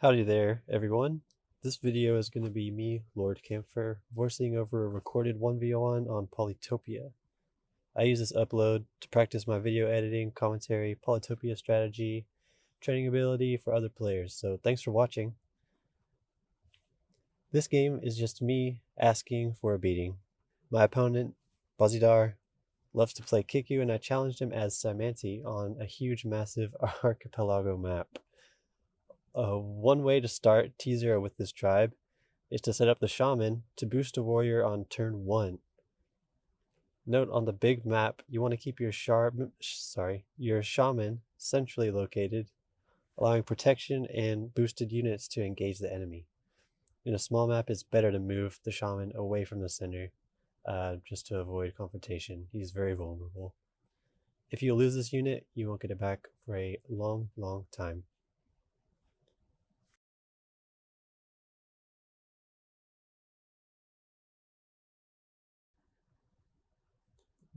Howdy there, everyone. This video is going to be me, Lord Camphor, voicing over a recorded 1v1 on Polytopia. I use this upload to practice my video editing, commentary, Polytopia strategy, training ability for other players, so thanks for watching. This game is just me asking for a beating. My opponent, Bożydar, loves to play Kickoo, and I challenged him as Cymanti on a huge, massive archipelago map. One way to start T0 with this tribe is to set up the shaman to boost a warrior on turn 1. Note on the big map, you want to keep your shaman centrally located, allowing protection and boosted units to engage the enemy. In a small map, it's better to move the shaman away from the center, just to avoid confrontation. He's very vulnerable. If you lose this unit, you won't get it back for a long, long time.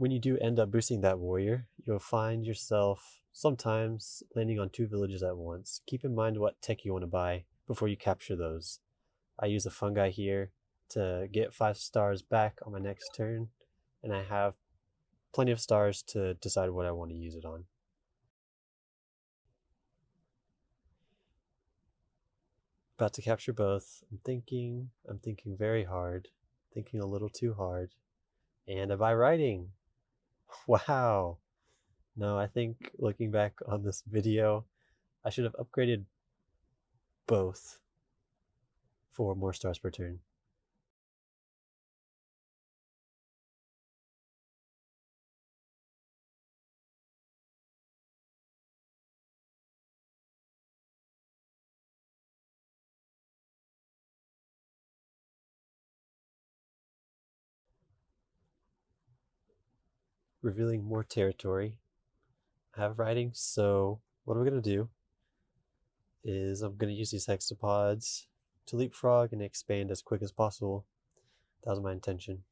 When you do end up boosting that warrior, you'll find yourself sometimes landing on 2 villages at once. Keep in mind what tech you want to buy before you capture those. I use a fungi here to get 5 stars back on my next turn, and I have plenty of stars to decide what I want to use it on. About to capture both. I'm thinking very hard, thinking a little too hard, and I buy writing. Wow. No, I think looking back on this video, I should have upgraded both for more stars per turn. Revealing more territory. I have writing, so what I'm going to do is I'm going to use these hexapods to leapfrog and expand as quick as possible. That was my intention.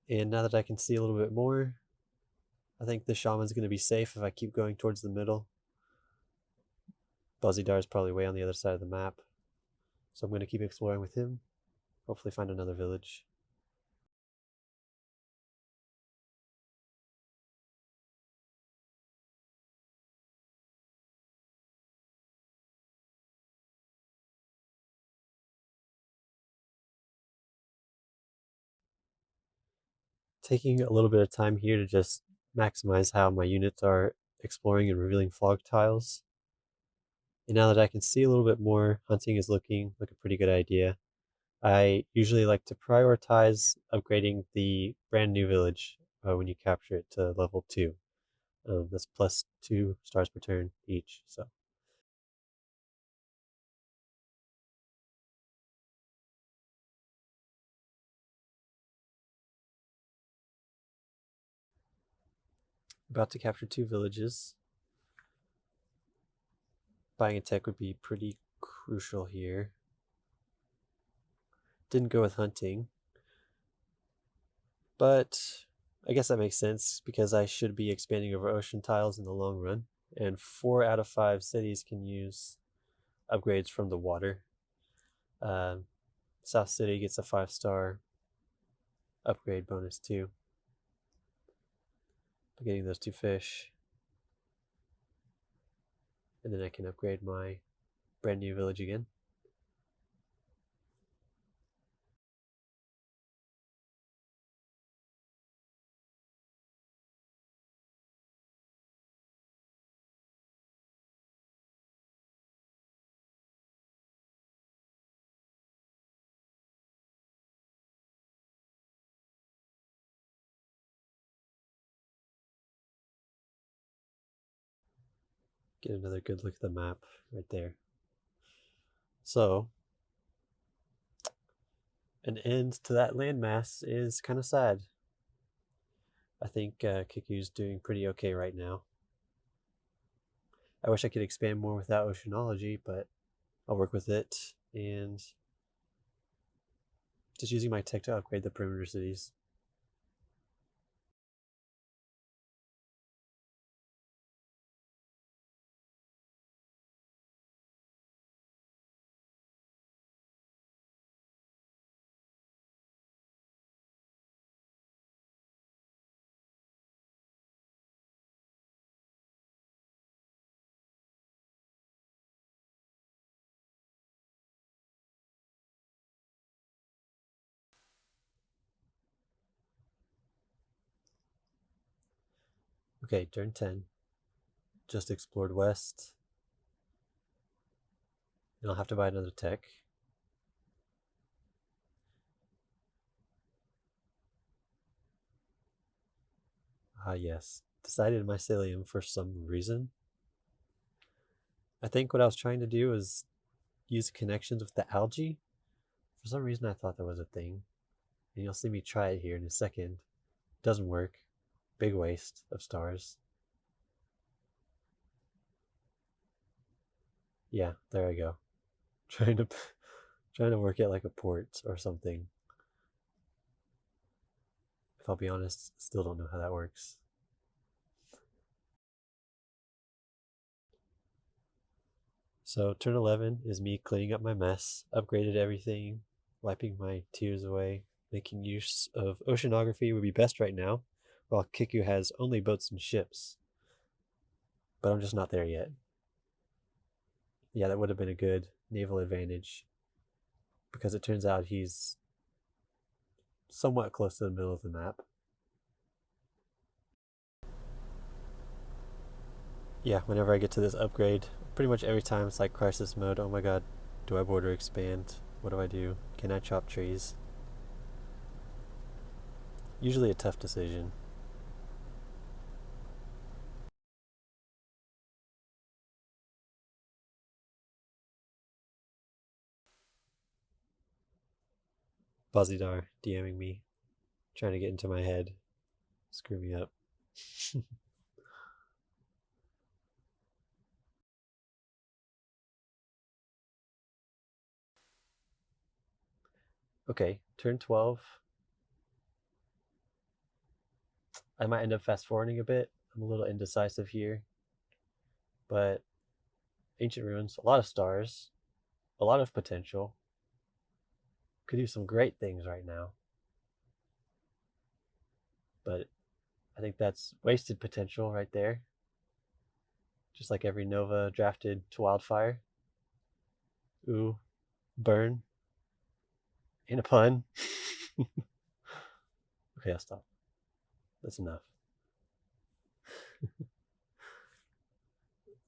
And now that I can see a little bit more, I think the shaman's going to be safe if I keep going towards the middle. Bożydar is probably way on the other side of the map, so I'm going to keep exploring with him. Hopefully find another village. Taking a little bit of time here to just maximize how my units are exploring and revealing fog tiles. And now that I can see a little bit more, hunting is looking like a pretty good idea. I usually like to prioritize upgrading the brand new village when you capture it to level 2. That's plus 2 stars per turn each. So about to capture 2 villages. Buying a tech would be pretty crucial here. Didn't go with hunting, but I guess that makes sense because I should be expanding over ocean tiles in the long run, and 4 out of 5 cities can use upgrades from the water. South City gets a 5-star upgrade bonus too by getting those 2 fish. And then I can upgrade my brand new village again. Get another good look at the map right there. So, an end to that landmass is kind of sad. I think Kickoo's doing pretty okay right now. I wish I could expand more without oceanology, but I'll work with it and just using my tech to upgrade the perimeter cities. Okay, turn 10. Just explored west. And I'll have to buy another tech. Ah, yes. Decided mycelium for some reason. I think what I was trying to do was use connections with the algae. For some reason, I thought that was a thing. And you'll see me try it here in a second. Doesn't work. Big waste of stars. Yeah, there I go. Trying to trying to work it like a port or something. If I'll be honest, still don't know how that works. So turn 11 is me cleaning up my mess, upgraded everything, wiping my tears away, making use of oceanography would be best right now, while Kickoo has only boats and ships. But I'm just not there yet. Yeah, that would have been a good naval advantage, because it turns out he's somewhat close to the middle of the map. Yeah, whenever I get to this upgrade, pretty much every time it's like crisis mode. Oh my god, do I border expand? What do I do? Can I chop trees? Usually a tough decision. Bożydar DMing me, trying to get into my head. Screw me up. Okay, turn 12. I might end up fast forwarding a bit. I'm a little indecisive here. But ancient ruins, a lot of stars, a lot of potential. Could do some great things right now. But I think that's wasted potential right there. Just like every Nova drafted to Wildfire. Ooh, burn. In a pun. Okay, I'll stop. That's enough.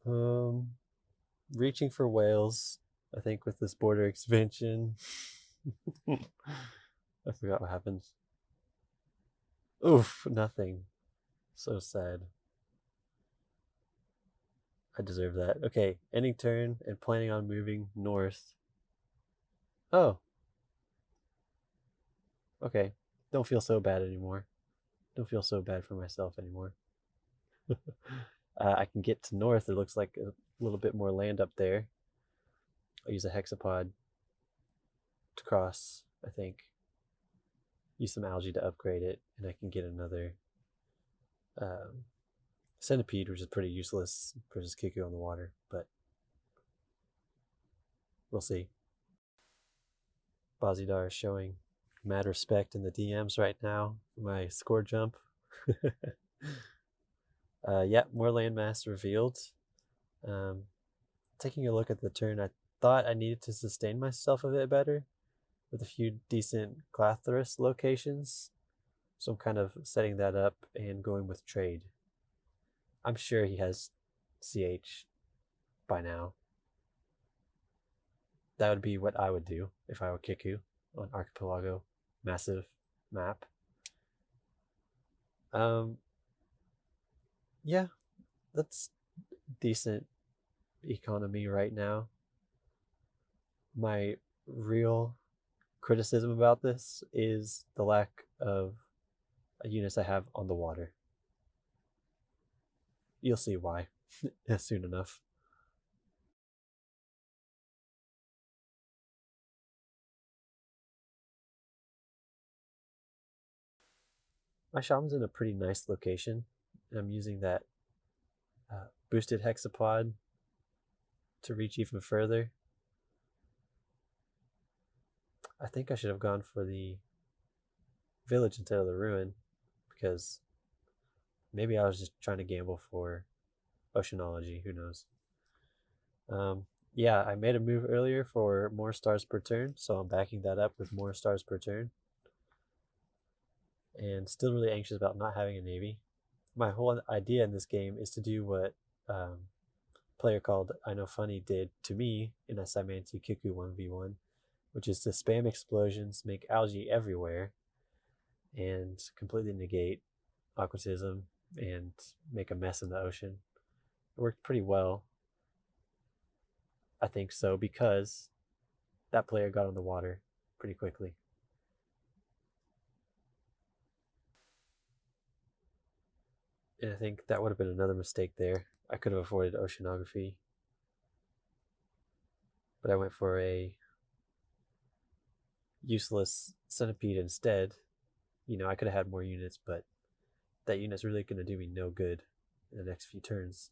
Um, Reaching for whales, I think, with this border expansion. I forgot what happens. Oof, nothing. So sad. I deserve that. Okay, ending turn and planning on moving north. Oh, okay. Don't feel so bad anymore. Don't feel so bad for myself anymore. I can get to north. It looks like a little bit more land up there. I'll use a hexapod to cross, I think. Use some algae to upgrade it, and I can get another um, centipede, which is pretty useless versus Kickoo on the water, but we'll see. Bożydar is showing mad respect in the DMs right now for my score jump. Yeah, more landmass revealed. Um, Taking a look at the turn, I thought I needed to sustain myself a bit better with a few decent Glathorus locations. So I'm kind of setting that up and going with trade. I'm sure he has CH by now. That would be what I would do if I were Kickoo on Archipelago. Massive map. Um, yeah, that's decent economy right now. My real criticism about this is the lack of units I have on the water. You'll see why soon enough. My shaman's in a pretty nice location, and I'm using that boosted hexapod to reach even further. I think I should have gone for the village instead of the ruin, because maybe I was just trying to gamble for oceanology. Who knows? Yeah, I made a move earlier for more stars per turn, so I'm backing that up with more stars per turn. And still really anxious about not having a navy. my whole idea in this game is to do what a player called I Know Funny did to me in a Cymanti Kickoo 1v1, which is to spam explosions, make algae everywhere, and completely negate aquatism and make a mess in the ocean. It worked pretty well. I think so, because that player got on the water pretty quickly. And I think that would have been another mistake there. I could have avoided oceanography, but I went for a useless centipede instead. You know, I could have had more units, but that unit's really going to do me no good in the next few turns.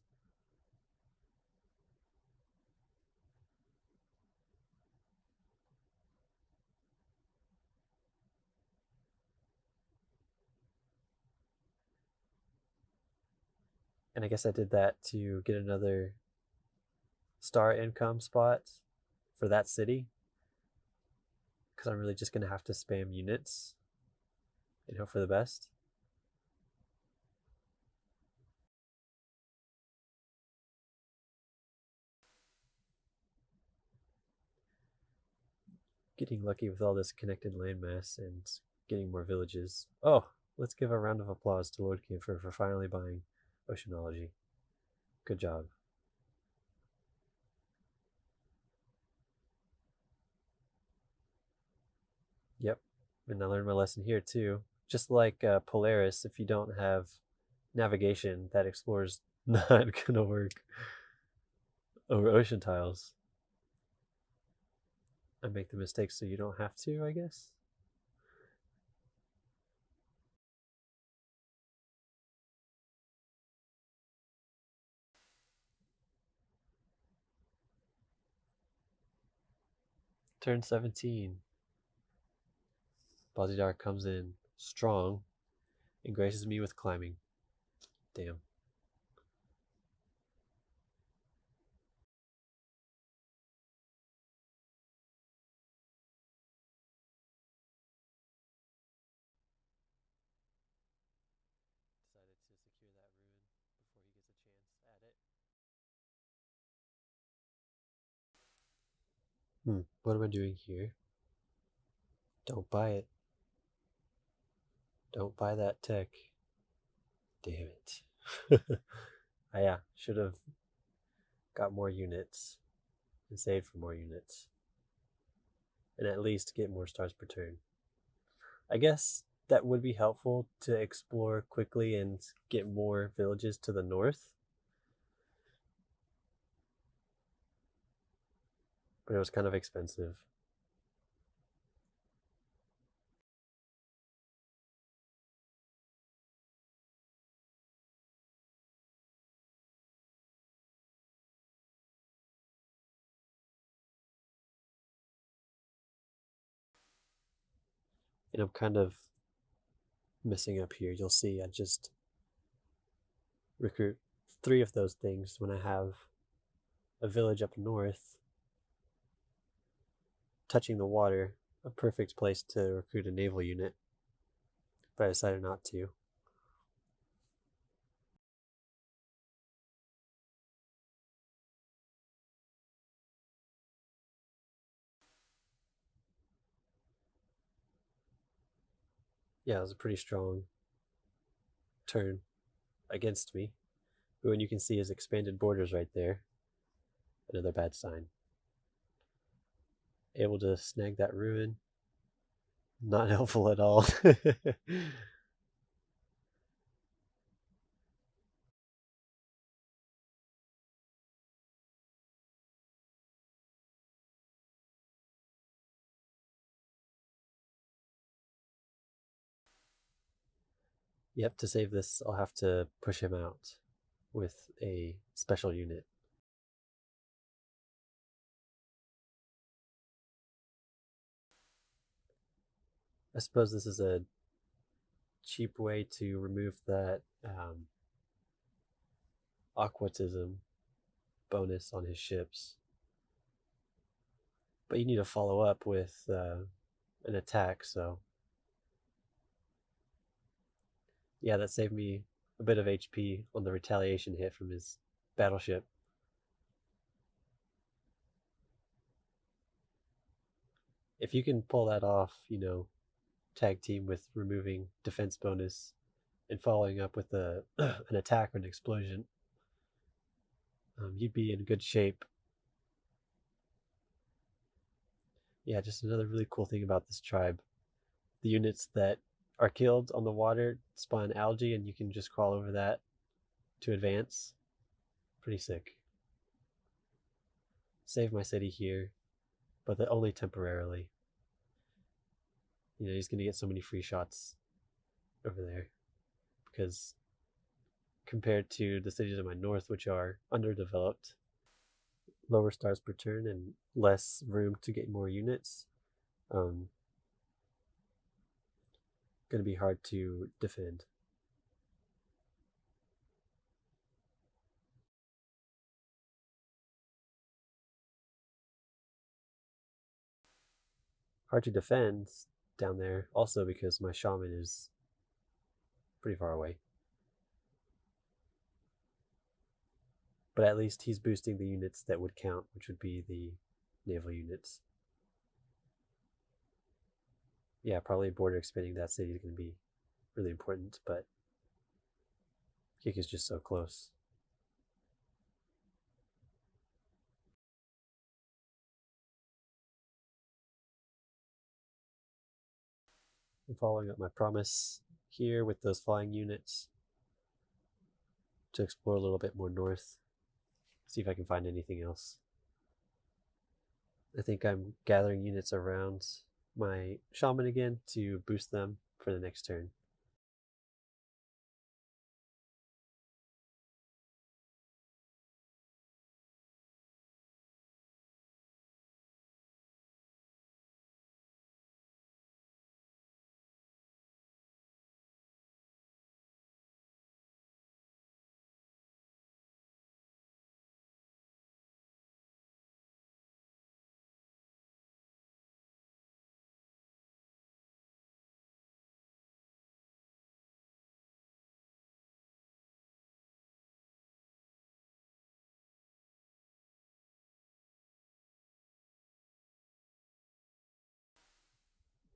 And I guess I did that to get another star income spot for that city, because I'm really just going to have to spam units and hope for the best. Getting lucky with all this connected landmass and getting more villages. Oh, let's give a round of applause to Lord Camphor for finally buying Oceanology. Good job. Yep, and I learned my lesson here too. Just like Polaris, if you don't have navigation, that explorer's not gonna work over ocean tiles. I make the mistake so you don't have to, I guess. Turn 17. Bożydar comes in strong and graces me with climbing. Damn. Decided to secure that ruin before he gets a chance at it. What am I doing here? Don't buy it. Don't buy that tech. Damn it. Yeah, should have got more units and saved for more units. And at least get more stars per turn. I guess that would be helpful to explore quickly and get more villages to the north. But it was kind of expensive. And I'm kind of messing up here. You'll see I just recruit 3 of those things when I have a village up north touching the water, a perfect place to recruit a naval unit. But I decided not to. Yeah, it was a pretty strong turn against me. But when you can see his expanded borders right there, another bad sign. Able to snag that ruin. Not helpful at all. Yep, to save this, I'll have to push him out with a special unit. I suppose this is a cheap way to remove that aquatism bonus on his ships. But you need to follow up with an attack, so yeah, that saved me a bit of HP on the retaliation hit from his battleship. If you can pull that off, tag team with removing defense bonus and following up with an attack or an explosion, you'd be in good shape. Yeah, just another really cool thing about this tribe. The units that are killed on the water spawn algae, and you can just crawl over that to advance. Pretty sick. Save my city here, but only temporarily. He's going to get so many free shots over there because compared to the cities in my north, which are underdeveloped, lower stars per turn and less room to get more units, going to be hard to defend. Hard to defend down there also because my shaman is pretty far away. But at least he's boosting the units that would count, which would be the naval units. Yeah, probably border expanding that city is going to be really important, but Kick is just so close. I'm following up my promise here with those flying units to explore a little bit more north, see if I can find anything else. I think I'm gathering units around my shaman again to boost them for the next turn.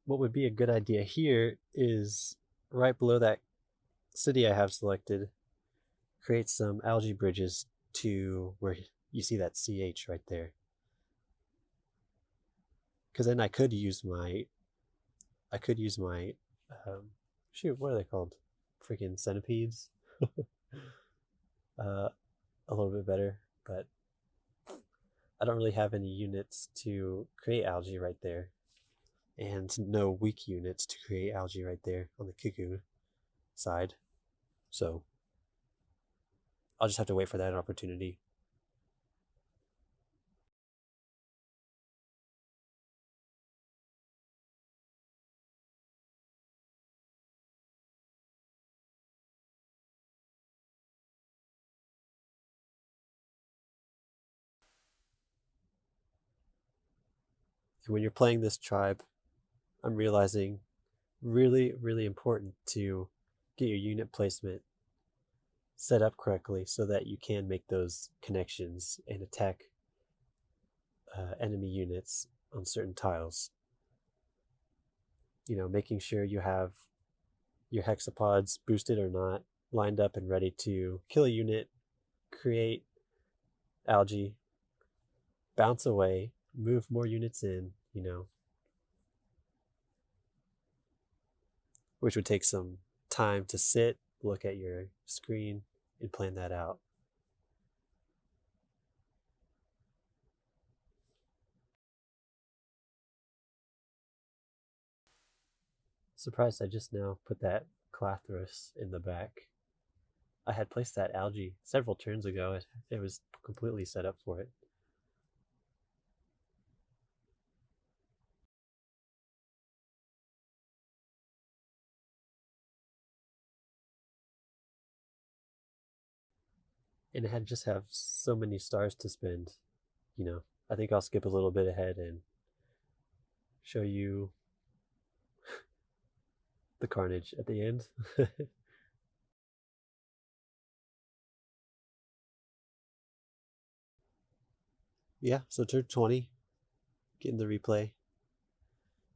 What would be a good idea here is right below that city I have selected, create some algae bridges to where you see that CH right there. Because then I could use my shoot, what are they called? Freaking centipedes. A little bit better, but I don't really have any units to create algae right there, and no weak units to create algae right there on the Kickoo side. So I'll just have to wait for that opportunity. And when you're playing this tribe, I'm realizing really, really important to get your unit placement set up correctly so that you can make those connections and attack enemy units on certain tiles. Making sure you have your hexapods, boosted or not, lined up and ready to kill a unit, create algae, bounce away, move more units in, which would take some time to sit, look at your screen, and plan that out. Surprised I just now put that Clathros in the back. I had placed that algae several turns ago. It was completely set up for it. And it had just have so many stars to spend. I think I'll skip a little bit ahead and show you the carnage at the end. Yeah, so turn 20, getting the replay.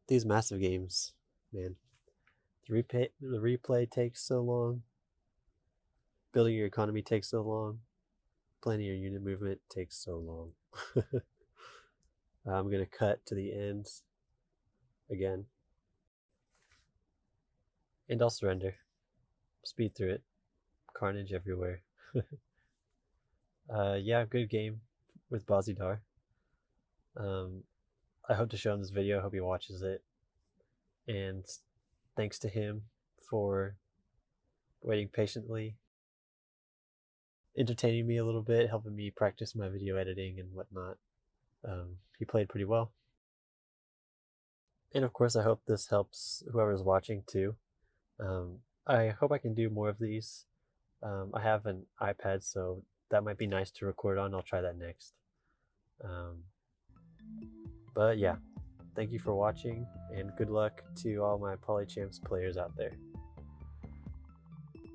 These massive games, man. The replay takes so long. Building your economy takes so long. Planning your unit movement takes so long. I'm going to cut to the end again. And I'll surrender. Speed through it. Carnage everywhere. Yeah, good game with Bożydar. I hope to show him this video. I hope he watches it. And thanks to him for waiting patiently, entertaining me a little bit, helping me practice my video editing and whatnot. He played pretty well. And of course, I hope this helps whoever's watching too. I hope I can do more of these. I have an iPad, so that might be nice to record on. I'll try that next. But yeah, thank you for watching, and good luck to all my Polychamps players out there.